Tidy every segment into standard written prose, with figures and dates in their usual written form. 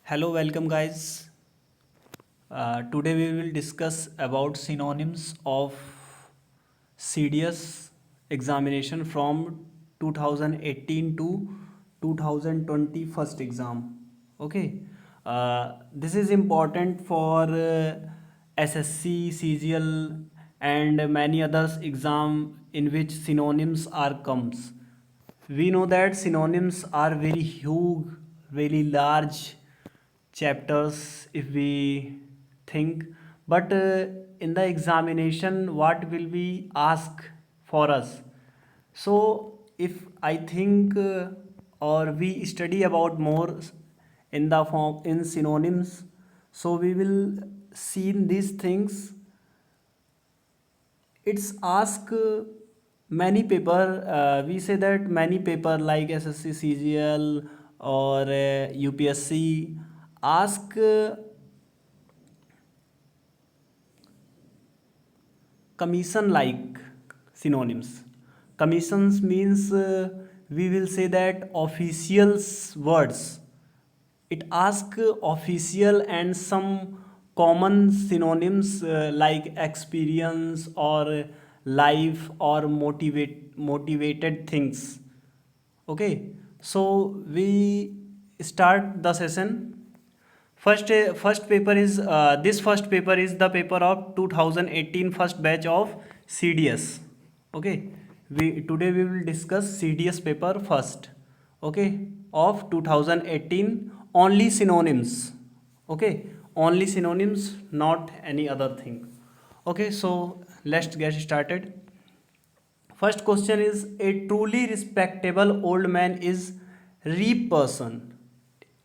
Hello, welcome guys. Today we will discuss about synonyms of CDS examination from 2018 to 2020 first exam. Okay. This is important for SSC, CGL and many others exam in which synonyms are comes. We know that synonyms are very huge, very large chapters if we think, but in the examination what will be asked for us. So if I think or we study about more in the form in synonyms, so we will see these things. It's ask many paper, we say that many paper like SSC, CGL or UPSC ask commission like synonyms. Commissions means we will say that officials words. It asks official and some common synonyms like experience or life or motivated things. Okay, so we start the session. First paper is this first paper is the paper of 2018 first batch of CDS. Okay, we today we will discuss CDS paper first. Okay, of 2018 only synonyms. Okay, only synonyms, not any other thing. Okay, so let's get started. First question is a truly respectable old man is reap person.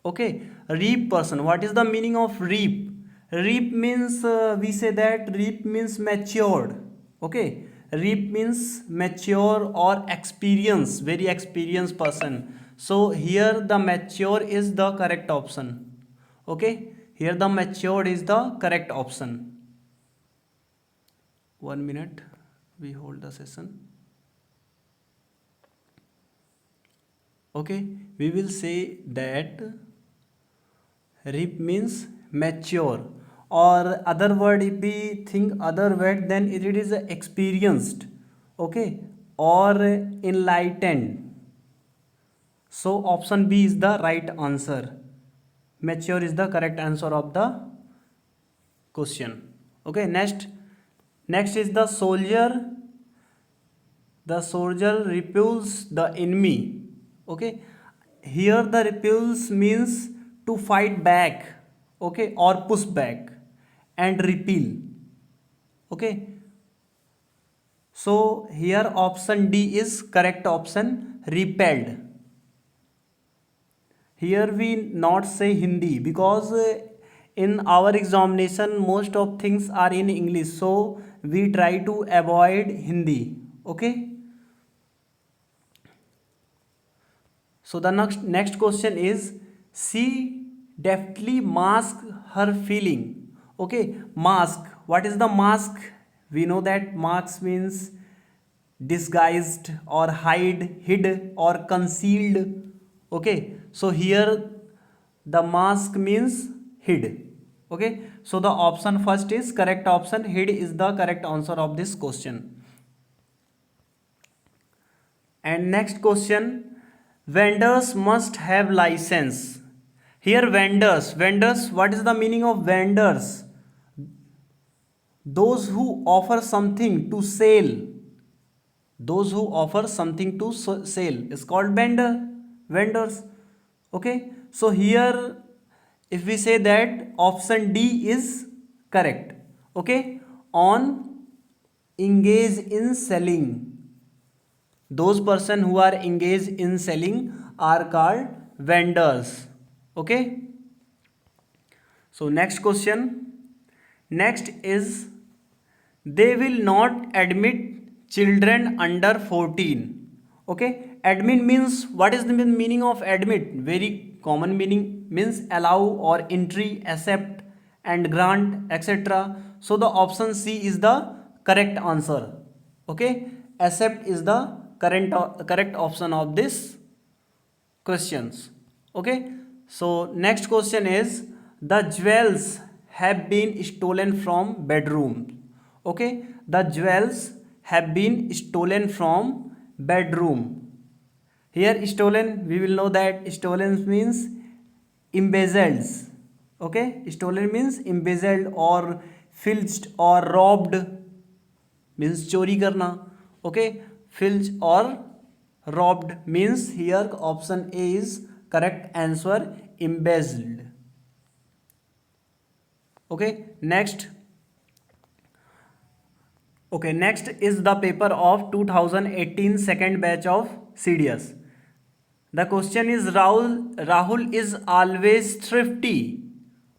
Okay, reap person. What is the meaning of reap? Reap means we say that reap means matured. Okay, reap means mature or experience, very experienced person. So here the mature is the correct option. Okay, here the matured is the correct option. 1 minute, we hold the session. Okay, we will say that reap means mature, or other word if we think other word then it is experienced. Okay, or enlightened. So option B is the right answer. Mature is the correct answer of the question. Okay, next is the soldier. The soldier repels the enemy. Okay, here the repels means to fight back. Okay, or push back and repel. Okay, so here option D is correct option, repelled. Here we not say Hindi because in our examination most of things are in English, so we try to avoid Hindi. Okay, so the next question is she deftly mask her feeling. Okay, mask. What is the mask? We know that mask means disguised or hid or concealed. Okay, so here the mask means hid. Okay, so the option first is correct option, hid is the correct answer of this question. And next question, vendors must have license. Here vendors, what is the meaning of vendors? Those who offer something to sell. Those who offer something to sell is called vendors. Okay, so here if we say that option D is correct. Okay, on engage in selling, those person who are engaged in selling are called vendors. Okay, so next question, next is they will not admit children under 14. Okay, admit means, what is the meaning of admit? Very common meaning, means allow or entry, accept and grant, etc. So the option C is the correct answer. Okay, accept is the correct option of this questions. Okay, So next question is, the jewels have been stolen from bedroom. Okay, the jewels have been stolen from bedroom. Here stolen, we will know that stolen means embezzled. Okay, stolen means embezzled or filched or robbed means चोरी करना. Okay, filched or robbed means here option A is correct answer, embezzled. Okay, next. Okay, next is the paper of 2018 second batch of CDS. The question is, Rahul is always thrifty.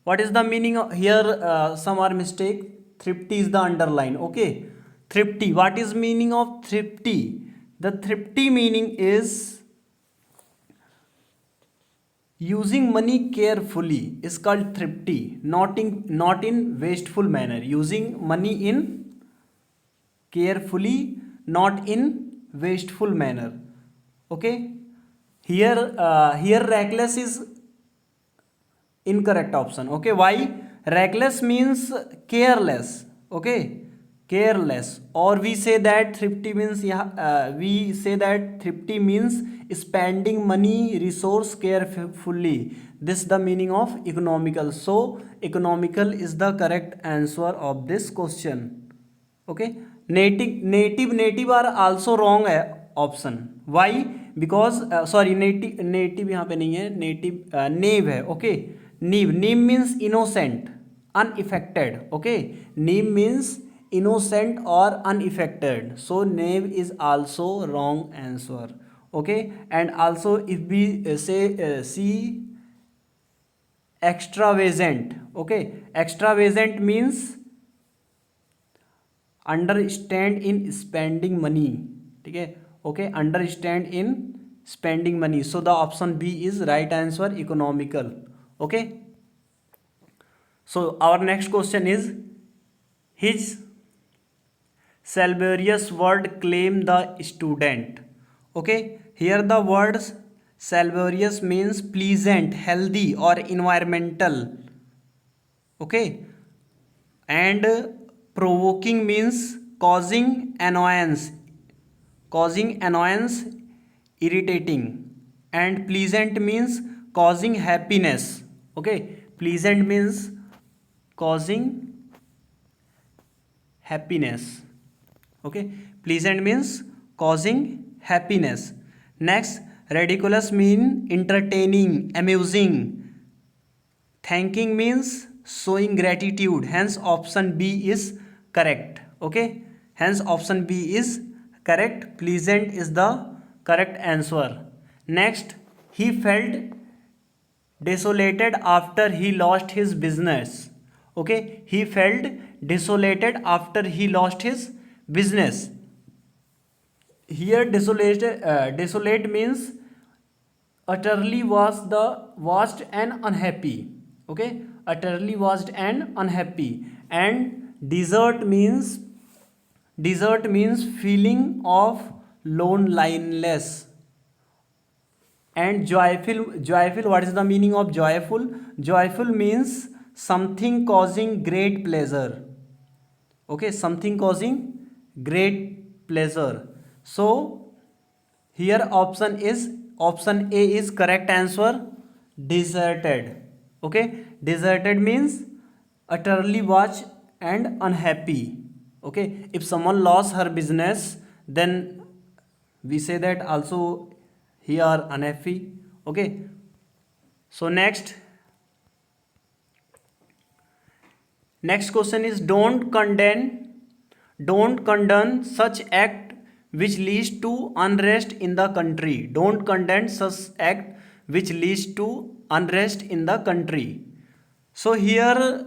What is the meaning of here? Some are mistake. Thrifty is the underline. Okay, thrifty. What is meaning of thrifty? The thrifty meaning is using money carefully is called thrifty. Not in wasteful manner. Using money in carefully, not in wasteful manner. Okay. Here reckless is incorrect option. Okay, why? Reckless means careless. Okay, careless. Or we say that thrifty means, we say that thrifty means spending money resource carefully. This is the meaning of economical. So economical is the correct answer of this question. Okay, native are also wrong option. Why? Because sorry, native यहाँ पे नहीं है, native naive है. Okay, naive means innocent, unaffected. Okay, naive means innocent or unaffected. So naive is also wrong answer. Okay, and also if we say see extravagant. Okay, extravagant means understand in spending money. ठीक है. Okay, understand in spending money. So the option B is right answer, economical. Okay, so our next question is, his salubrious word claim the student. Okay, here the words salubrious means pleasant, healthy और environmental. Okay, and provoking means causing annoyance, irritating. And pleasant means causing happiness. Okay, pleasant means causing happiness. Okay, pleasant means causing happiness. Next, ridiculous mean entertaining, amusing. Thanking means showing gratitude. Hence option B is correct. Okay, hence option B is correct. Pleasant is the correct answer. Next, he felt desolated after he lost his business. Okay, he felt desolated after he lost his business. Here desolate means utterly washed and unhappy. Okay, utterly washed and unhappy. And desert means feeling of loneliness. And joyful, what is the meaning of joyful? Joyful means something causing great pleasure. Okay, something causing great pleasure. So here option A is correct answer, deserted. Okay, deserted means utterly washed and unhappy. Okay, if someone lost her business, then we say that also he are unhappy. Okay, so next question is, don't condone such act which leads to unrest in the country. Don't condone such act which leads to unrest in the country. So here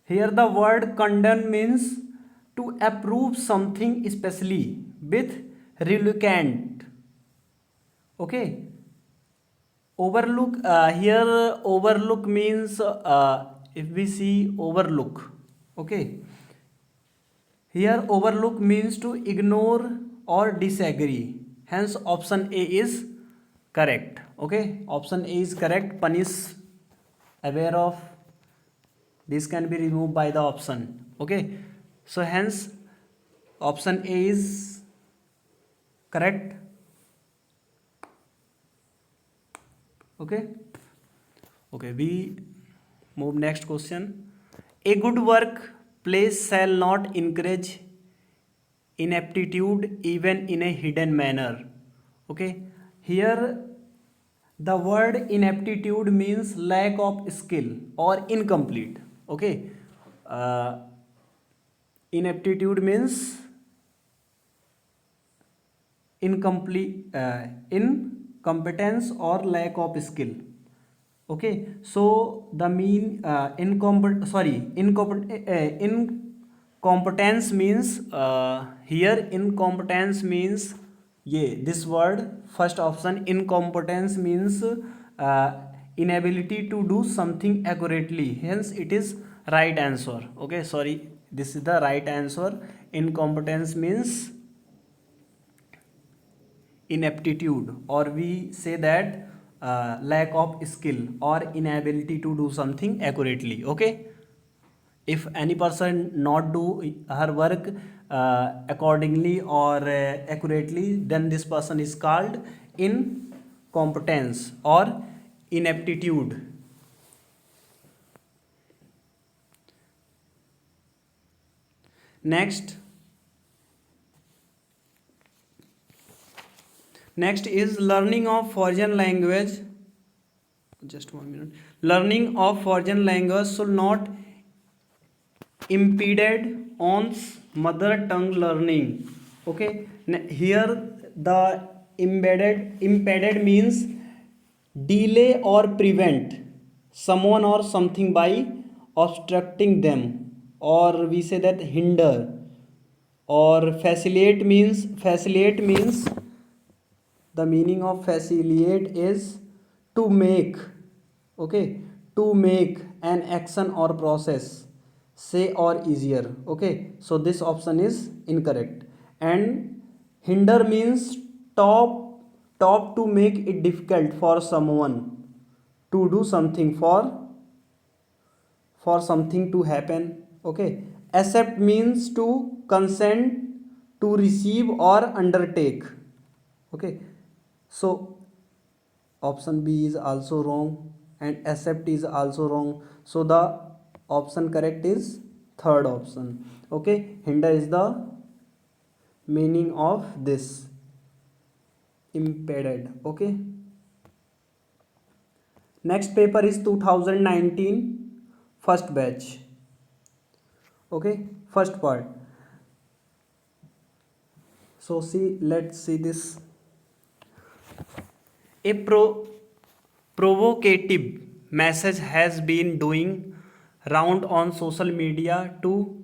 the word condone means to approve something especially with reluctant. Okay, overlook, here overlook means if we see overlook. Okay, here overlook means to ignore or disagree. Hence option A is correct. Okay, option A is correct. Punish, aware of, this can be removed by the option. Okay, so hence option A is correct. Okay, okay, we move next question. A good work place shall not encourage inaptitude even in a hidden manner. Okay, here the word inaptitude means lack of skill or incomplete. Okay, uh, inaptitude means incomplete, incompetence or lack of skill. Okay, so the mean incompetence means, here incompetence means, ये this word first option incompetence means inability to do something accurately, hence it is right answer. Okay, sorry, this is the right answer. Incompetence means inaptitude, or we say that lack of skill or inability to do something accurately. Okay, if any person not do her work accordingly or accurately, then this person is called incompetence or inaptitude. Next is learning of foreign language. Just 1 minute. Learning of foreign language should not impeded one's mother tongue learning. Okay, here the impeded means delay or prevent someone or something by obstructing them, or we say that hinder. Or facilitate means the meaning of facilitate is to make. Okay, to make an action or process say or easier. Okay, so this option is incorrect. And hinder means stop to make it difficult for someone to do something, for something to happen. Okay, accept means to consent to receive or undertake. Okay, so option B is also wrong and accept is also wrong, so the option correct is third option. Okay, hinder is the meaning of this impeded. Okay, next paper is 2019 first batch. Okay, first part. So let's see this. A provocative message has been doing round on social media to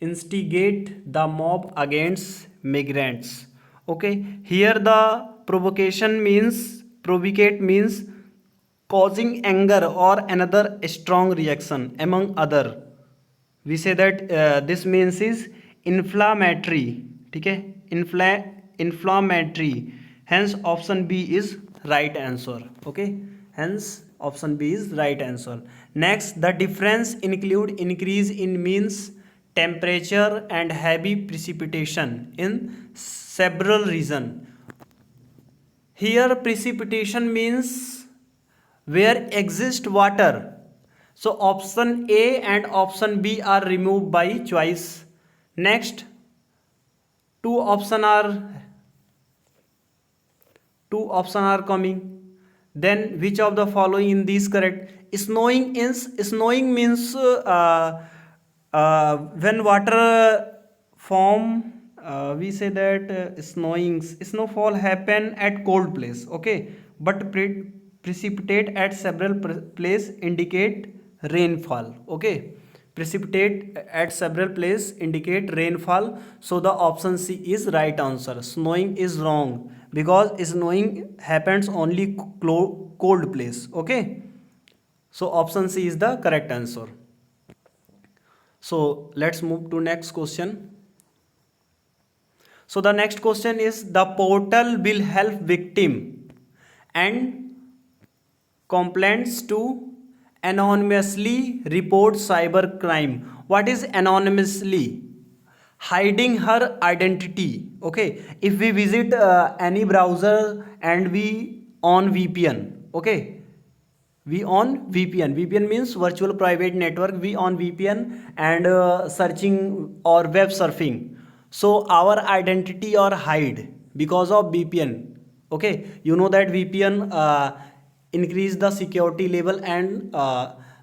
instigate the mob against migrants. Okay, here the provocate means causing anger or another strong reaction among other. We say that this means is inflammatory. ठीक है, inflammatory, hence option B is right answer. Okay, hence option B is right answer. Next, the difference include increase in means temperature and heavy precipitation in several region. Here precipitation means where exist water. So option A and option B are removed by choice. Next, two option are coming. Then which of the following in these correct? Snowing means when water form, we say that snowfall happen at cold place. Okay, but precipitate at several place indicate rainfall. Okay, precipitate at several place indicate rainfall, so the option C is right answer. Snowing is wrong because snowing happens only cold place. Okay, so option C is the correct answer. So let's move to next question. So the next question is, the portal will help victim and complaints to anonymously report cyber crime. What is anonymously? Hiding her identity. Okay, if we visit any browser and we on VPN, okay, we on VPN means virtual private network. We on VPN and searching or web surfing, so our identity or hide because of VPN. Okay, you know that VPN increase the security level and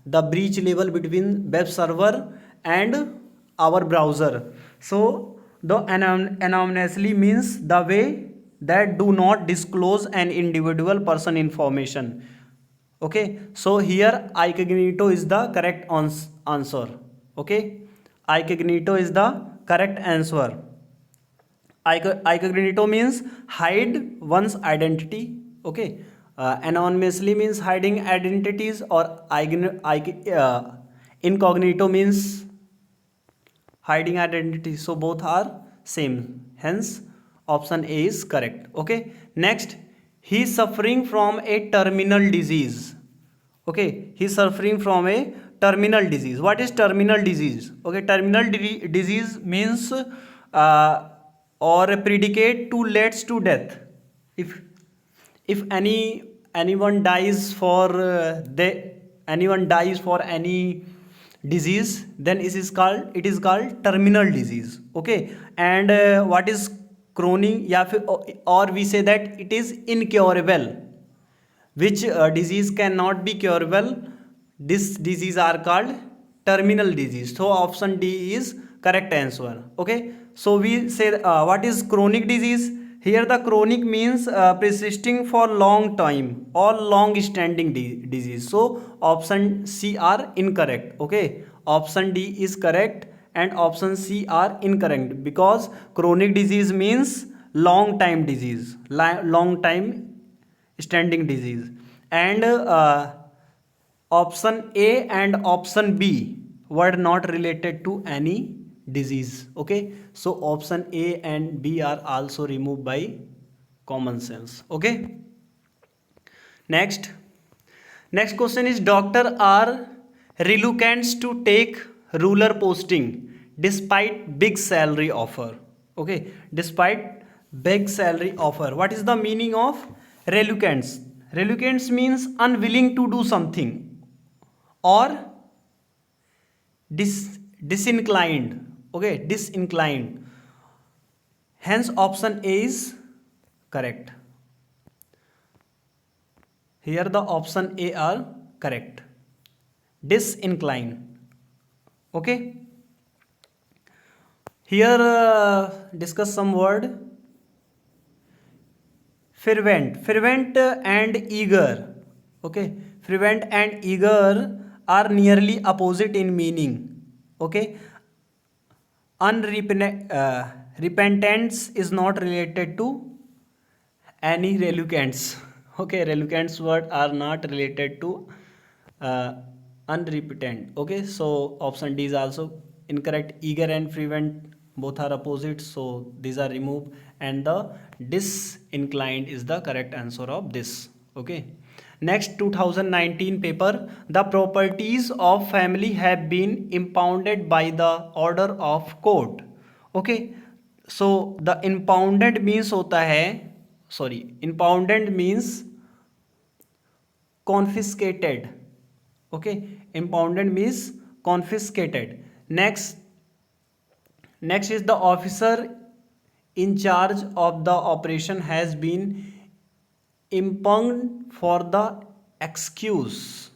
the breach level between web server and our browser. So the anonymously means the way that do not disclose an individual person information. Okay, so here incognito is the correct answer. Okay, incognito is the correct answer. Incognito means hide one's identity. Okay, anonymously means hiding identities, or incognito means hiding identity. So both are same. Hence, option A is correct. Okay. Next, he is suffering from a terminal disease. Okay, he is suffering from a terminal disease. What is terminal disease? Okay, terminal disease means or a predicate to leads to death. If anyone dies for anyone dies for any disease, then it is called terminal disease. Okay, and what is chronic, or we say that it is incurable. Which disease cannot be curable? This disease are called terminal disease. So option D is correct answer. Okay, so we say what is chronic disease? Here the chronic means persisting for long time or long standing disease. So option C are incorrect. Okay, option D is correct and option C are incorrect, because chronic disease means long time disease, long time standing disease. And option A and option B were not related to any disease. Okay, so option A and B are also removed by common sense. Okay, next next question is, doctor are reluctant to take ruler posting despite big salary offer. Okay, despite big salary offer. What is the meaning of reluctance? Reluctance means unwilling to do something, or disinclined. Okay, disinclined. Hence option A is correct. Here the option A are correct. Disinclined. Okay. Here discuss some word. Fervent and eager. Okay, fervent and eager are nearly opposite in meaning. Okay, repentance is not related to any reluctance. Okay, reluctance word are not related to uh, unrepentant. Okay, so option D is also incorrect. Eager and fervent both are opposite, so these are removed, and the disinclined is the correct answer of this. Okay, next 2019 paper, the properties of family have been impounded by the order of court. Okay, so the impounded means होता है, sorry, impounded means confiscated. Okay, impounded means confiscated. Next is, the officer in charge of the operation has been impugned for the access.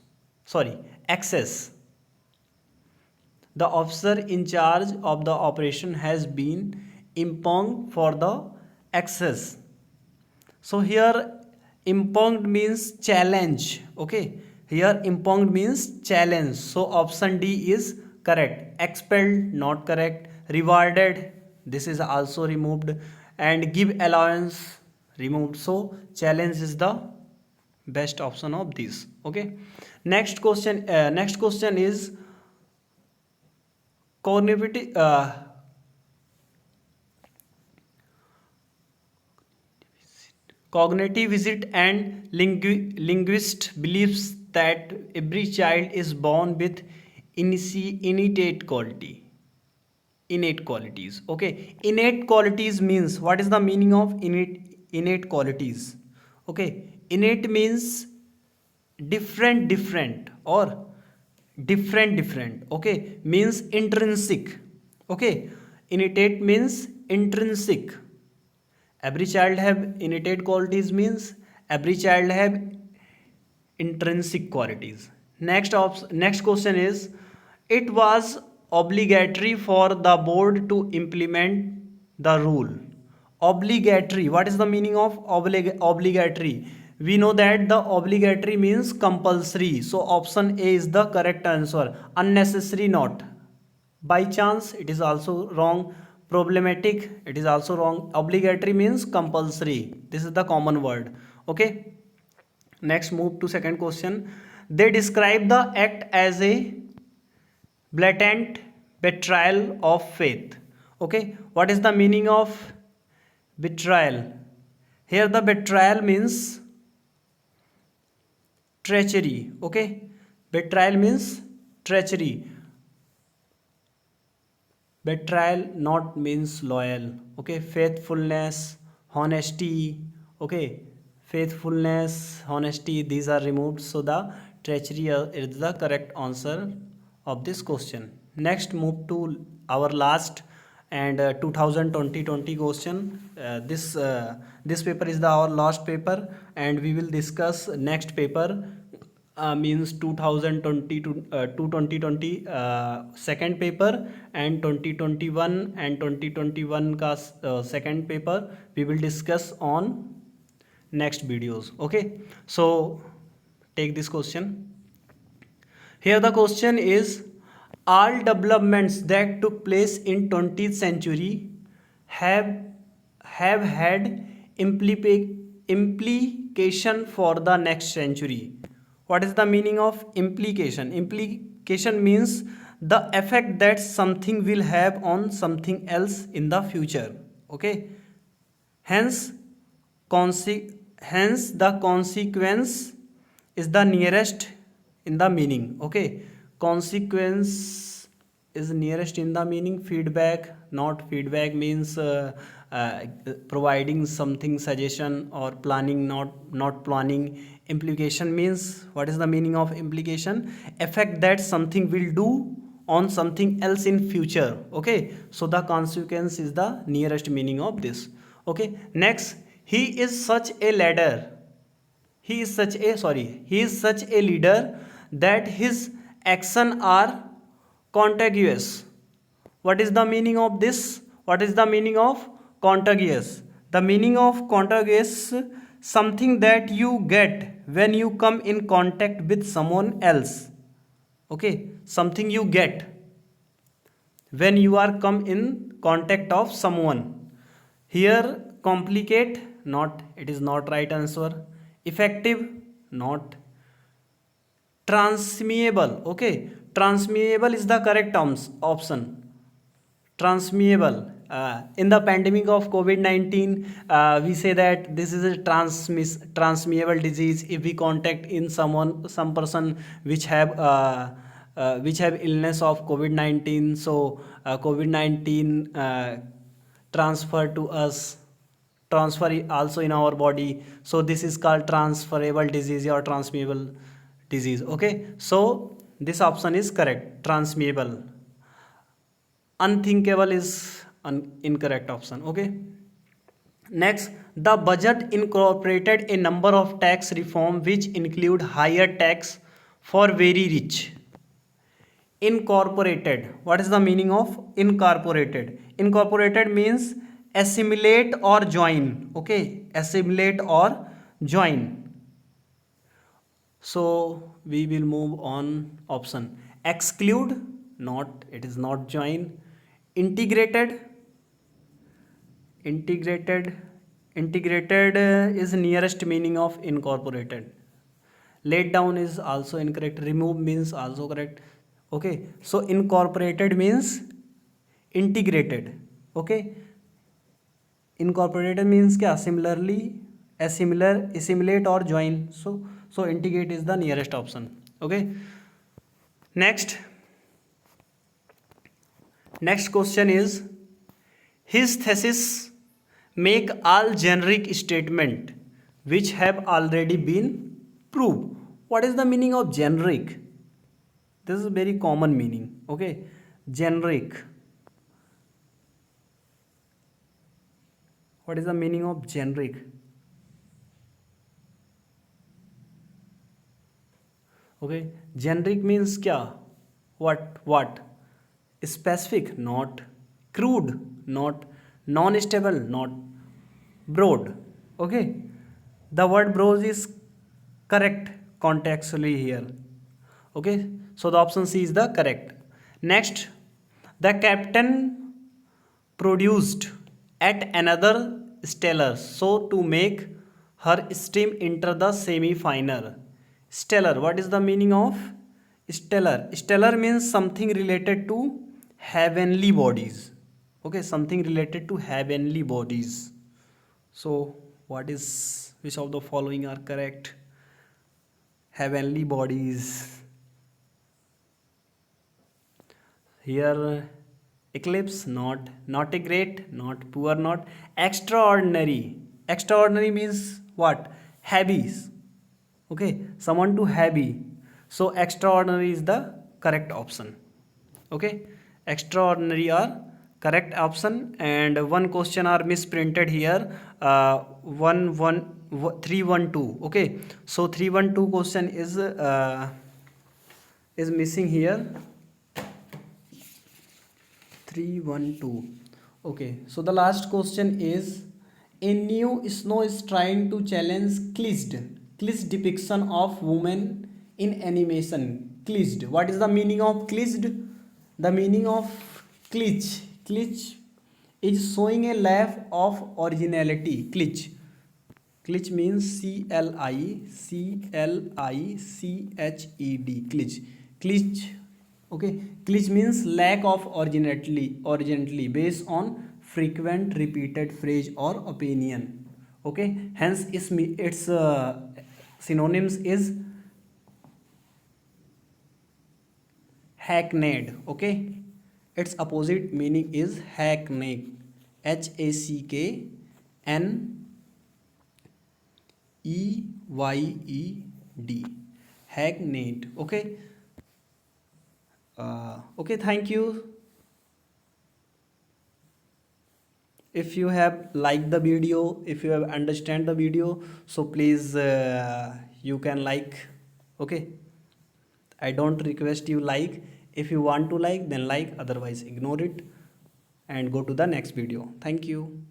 The officer in charge of the operation has been impugned for the access. So here impugned means challenge. Okay, here impugned means challenge. So option D is correct. Expelled, not correct. Rewarded, this is also removed. And give allowance, removed. So challenge is the best option of these. Okay, next question is cognitive Cognitive visit and linguist believes that every child is born with innate quality. Innate qualities. Okay. Innate qualities means, what is the meaning of innate qualities? Okay. Innate means different or different. Okay. Means intrinsic. Okay. Innate means intrinsic. Every child have innate qualities means every child have intrinsic qualities. Next question is, it was obligatory for the board to implement the rule. Obligatory, what is the meaning of obligatory? We know that the obligatory means compulsory, so option A is the correct answer. Unnecessary, not. By chance, it is also wrong. Problematic, it is also wrong. Obligatory means compulsory, this is the common word. Okay. Next, move to second question. They describe the act as a blatant betrayal of faith. Okay, what is the meaning of betrayal? Here the betrayal means treachery. Okay, betrayal means treachery. Betrayal not means loyal. Okay, faithfulness, honesty. Okay, faithfulness, honesty, these are removed, so the treachery is the correct answer of this question. Next, move to our last and 2020 question. This paper is our last paper, and we will discuss next paper, means 2020 to 2020 second paper, and 2021 and 2021 का second paper we will discuss on next videos. Okay, so take this question. Here the question is, all developments that took place in 20th century have had implication for the next century. What is the meaning of implication? Implication means the effect that something will have on something else in the future. Okay. Hence, hence the consequence is the nearest in the meaning. Okay. Consequence is nearest in the meaning. Feedback, not. Feedback means providing something suggestion, or planning, not planning. Implication means, what is the meaning of implication? Effect that something will do on something else in future. Okay, so the consequence is the nearest meaning of this. Okay, next, he is such a leader. He is such a leader that his actions are contagious. What is the meaning of this? What is the meaning of contagious? The meaning of contagious, something that you get when you come in contact with someone else. Okay, something you get when you are come in contact of someone. Here, complicate, not. It is not right answer. Effective, not. Transmiable. Okay, transmiable is the correct option. Transmiable. In the pandemic of COVID-19, we say that this is a transmissible disease if we contact in some person which have illness of COVID-19. So COVID-19 transfer to us, transfer also in our body. So this is called transferable disease or transmissible disease. Okay, so this option is correct, transmissible. Unthinkable is an incorrect option. Okay, next, the budget incorporated a number of tax reform which include higher tax for very rich. Incorporated, what is the meaning of incorporated? Incorporated means assimilate or join. Okay, assimilate or join. So we will move on option. Exclude, not. It is not join. Integrated is nearest meaning of incorporated. Laid down is also incorrect. Remove means also correct. Okay, so incorporated means integrated. Okay, incorporated means क्या? Similarly assimilate or join. So integrate is the nearest option. Okay. Next question is, his thesis make all generic statement which have already been proved. What is the meaning of generic? This is a very common meaning. Okay, generic. What is the meaning of generic? Okay, generic means kya? What? Specific, not crude, not non-stable, not broad. Okay, the word broad is correct contextually here. Okay, so the option C is the correct. Next, the captain produced at another stellar so to make her team enter the semi-final. Stellar, what is the meaning of stellar? Stellar means something related to heavenly bodies. Okay, something related to heavenly bodies. So which of the following are correct? Heavenly bodies. Here eclipse, not a great, not poor, not extraordinary. Extraordinary means what? Heavy. Okay, someone to heavy. So extraordinary is the correct option. Okay, extraordinary are correct option. And one question are misprinted here. 312. Okay, so 312 question is missing here. 312. Okay, so the last question is, a new snow is trying to challenge cliché depiction of women in animation. Cliché, what is the meaning of cliché? The meaning of cliché is showing a lack of originality. Cliché means Cliché. Okay, glitch means lack of originality based on frequent repeated phrase or opinion. Okay, hence its synonyms is hackneyed. Okay, its opposite meaning is hackneyed. HACKNEYED. Hackneyed. Okay. Okay, thank you. If you have liked the video, if you have understand the video, so please you can like. Okay, I don't request you like. If you want to like, then like, otherwise ignore it and go to the next video. Thank you.